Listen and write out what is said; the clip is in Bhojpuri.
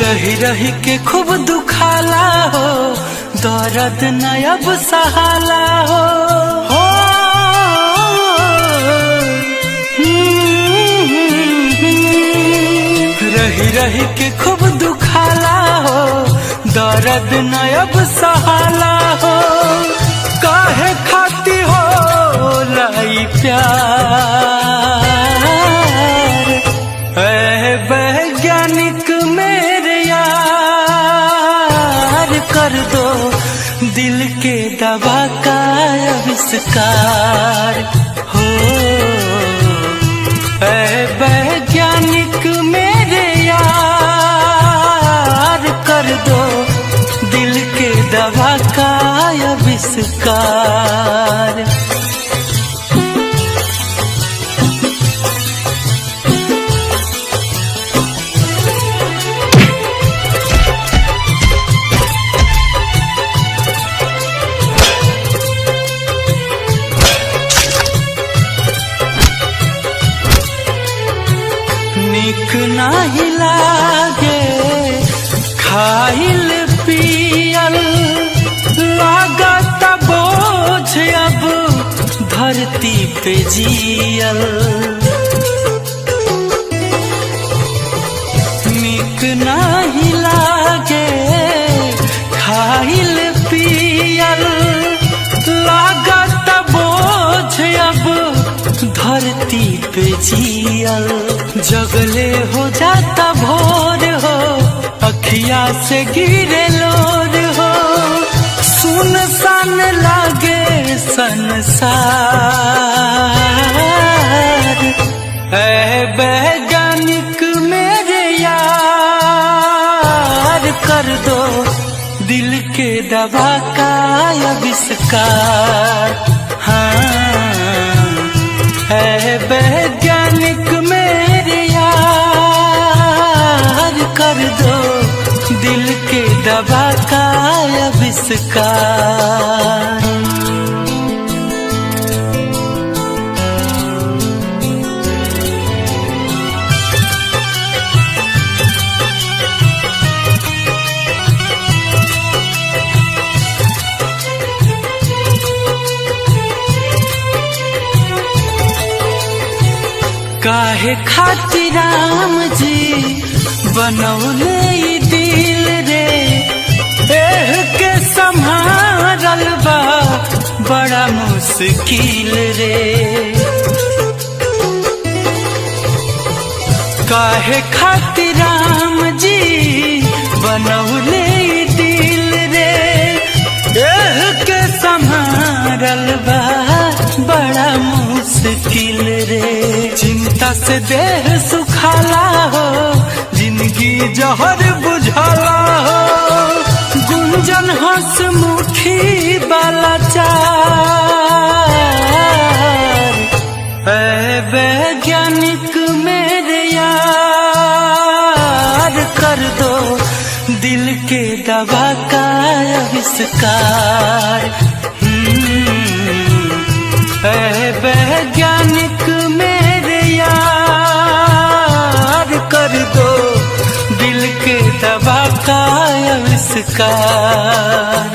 रही रही के खूब दुखाला हो, दर्द न अब सहाला हो। रही रही के खूब दुखाला हो, दर्द न अब सहाला हो। काहे खाती हो लाई प्यार, ऐ वैज्ञानिक मेरे यार, कर दो दिल के दवा का आविष्कार हो। ऐ वैज्ञानिक मेरे यार, कर दो दिल के दवा का आविष्कार। निक नाही लागे खाइल पियल, लागत बोझ अब धरती पे जियल। निक नाही लागे खाइल पियल, लागत बोझ अब धरती पे जियल। जगले हो जाता भोर हो, अखिया से गिरे लोर हो। सुनसान लागे संसार, ऐ वैज्ञानिक मेरे यार, कर दो दिल के दवा का आविष्कार। हाँ, है वैज्ञानिक मेरे यार, कर दो दिल के दवा का आविष्कार। काहे खातिर राम जी बनौले दिल रे, एह के संभारल बा बड़ा मुश्किल रे। काहे खातिर राम जी बनौले दिल रे, एह के संभारल बा बड़ा मुश्किल रे। चिंता से देह सुखाला हो, जिंदगी जहर बुझाला हो। गुंजन हंसमुखी वाला चार, ऐ वैज्ञानिक मेरे यार, कर दो दिल के दवा का आविष्कार। ऐ वैज्ञानिक मेरे यार, कर दो दिल के दवा का आविष्कार।